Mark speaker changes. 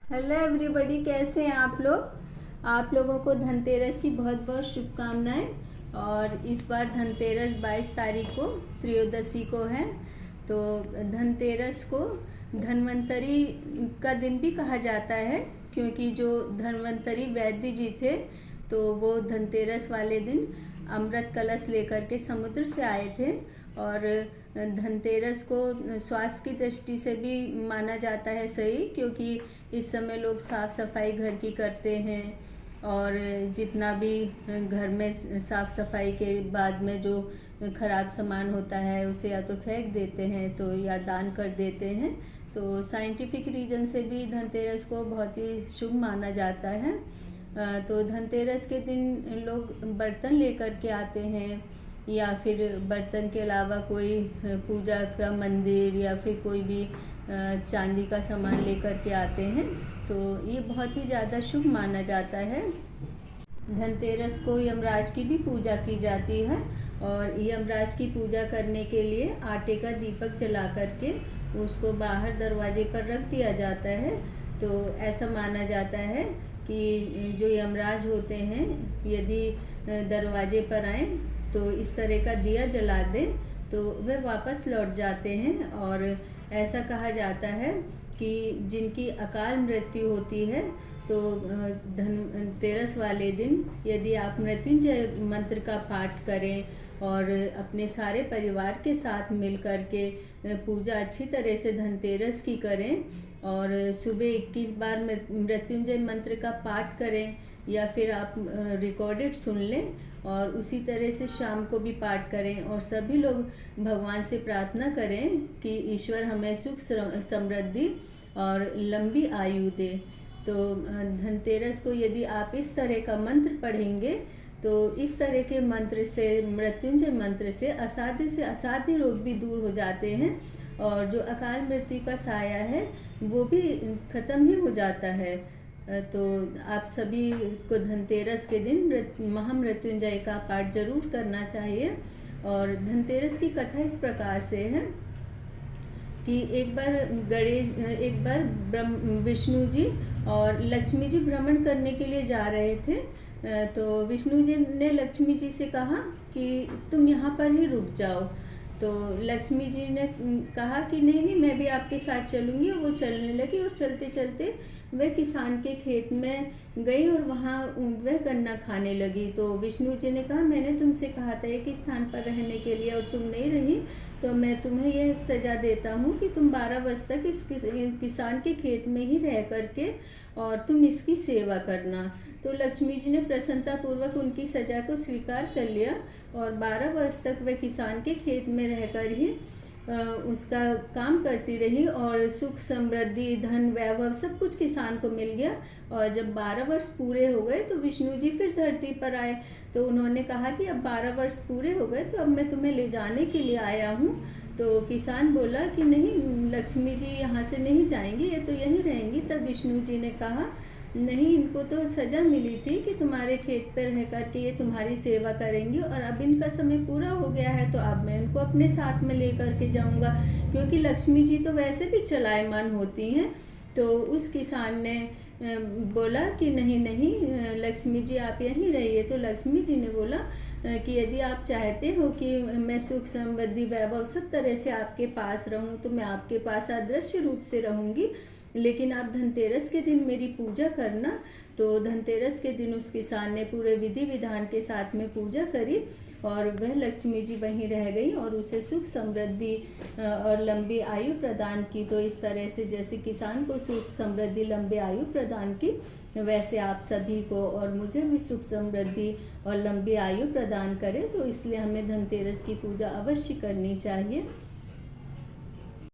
Speaker 1: Hello everybody, कैसे हैं आप लोग। आप लोगों को धनतेरस की बहुत बहुत शुभकामनाएं। और इस बार धनतेरस 22 तारीख को त्रयोदशी को है। तो धनतेरस को धन्वंतरी का दिन भी कहा जाता है, क्योंकि जो धन्वंतरी वैद्य जी थे तो वो धनतेरस वाले दिन अमृत कलश लेकर के समुद्र से आए थे। और धनतेरस को स्वास्थ्य की दृष्टि से भी माना जाता है सही, क्योंकि इस समय लोग साफ सफाई घर की करते हैं और जितना भी घर में साफ सफाई के बाद में जो खराब सामान होता है उसे या तो फेंक देते हैं तो या दान कर देते हैं। तो साइंटिफिक रीजन से भी धनतेरस को बहुत ही शुभ माना जाता है। तो धनतेरस के दिन लोग बर्तन लेकर के आते हैं, या फिर बर्तन के अलावा कोई पूजा का मंदिर या फिर कोई भी चांदी का सामान लेकर के आते हैं। तो ये बहुत ही ज़्यादा शुभ माना जाता है। धनतेरस को यमराज की भी पूजा की जाती है, और यमराज की पूजा करने के लिए आटे का दीपक जला करके उसको बाहर दरवाजे पर रख दिया जाता है। तो ऐसा माना जाता है कि जो यमराज होते हैं यदि दरवाजे पर आए तो इस तरह का दिया जला दे तो वे वापस लौट जाते हैं। और ऐसा कहा जाता है कि जिनकी अकाल मृत्यु होती है तो धनतेरस वाले दिन यदि आप मृत्युंजय मंत्र का पाठ करें और अपने सारे परिवार के साथ मिल कर के पूजा अच्छी तरह से धनतेरस की करें, और सुबह 21 बार मृत्युंजय मंत्र का पाठ करें, या फिर आप रिकॉर्डेड सुन लें और उसी तरह से शाम को भी पाठ करें, और सभी लोग भगवान से प्रार्थना करें कि ईश्वर हमें सुख समृद्धि और लंबी आयु दे। तो धनतेरस को यदि आप इस तरह का मंत्र पढ़ेंगे तो इस तरह के मंत्र से, मृत्युंजय मंत्र से असाध्य रोग भी दूर हो जाते हैं, और जो अकाल मृत्यु का साया है वो भी खत्म ही हो जाता है। तो आप सभी को धनतेरस के दिन महामृत्युंजय का पाठ जरूर करना चाहिए। और धनतेरस की कथा इस प्रकार से है कि एक बार विष्णु जी और लक्ष्मी जी भ्रमण करने के लिए जा रहे थे। तो विष्णु जी ने लक्ष्मी जी से कहा कि तुम यहाँ पर ही रुक जाओ। तो लक्ष्मी जी ने कहा कि नहीं, मैं भी आपके साथ चलूंगी। और वो चलने लगी, और चलते चलते वह किसान के खेत में गई और वहाँ वह गन्ना खाने लगी। तो विष्णु जी ने कहा, मैंने तुमसे कहा था एक स्थान पर रहने के लिए और तुम नहीं रही, तो मैं तुम्हें यह सजा देता हूँ कि तुम 12 वर्ष तक इस किसान के खेत में ही रह करके और तुम इसकी सेवा करना। तो लक्ष्मी जी ने प्रसन्नता पूर्वक उनकी सजा को स्वीकार कर लिया, और 12 वर्ष तक वह किसान के खेत में रहकर ही उसका काम करती रही, और सुख समृद्धि धन वैभव सब कुछ किसान को मिल गया। और जब 12 वर्ष पूरे हो गए तो विष्णु जी फिर धरती पर आए। तो उन्होंने कहा कि अब 12 वर्ष पूरे हो गए तो अब मैं तुम्हें ले जाने के लिए आया हूँ। तो किसान बोला कि नहीं, लक्ष्मी जी यहाँ से नहीं जाएंगी, ये तो यहीं रहेंगी। तब विष्णु जी ने कहा, नहीं, इनको तो सजा मिली थी कि तुम्हारे खेत पर रह करके ये तुम्हारी सेवा करेंगी, और अब इनका समय पूरा हो गया है तो अब मैं इनको अपने साथ में लेकर के जाऊंगा, क्योंकि लक्ष्मी जी तो वैसे भी चलायमान होती हैं। तो उस किसान ने बोला कि नहीं नहीं लक्ष्मी जी आप यहीं रहिए। तो लक्ष्मी जी ने बोला कि यदि आप चाहते हो कि मैं सुख समृद्धि वैभव सब तरह से आपके पास रहूं तो मैं आपके पास अदृश्य रूप से रहूंगी, लेकिन आप धनतेरस के दिन मेरी पूजा करना। तो धनतेरस के दिन उस किसान ने पूरे विधि विधान के साथ में पूजा करी, और वह लक्ष्मी जी वहीं रह गई और उसे सुख समृद्धि और लंबी आयु प्रदान की। तो इस तरह से जैसे किसान को सुख समृद्धि लंबी आयु प्रदान की, वैसे आप सभी को और मुझे भी सुख समृद्धि और लंबी आयु प्रदान करे। तो इसलिए हमें धनतेरस की पूजा अवश्य करनी चाहिए।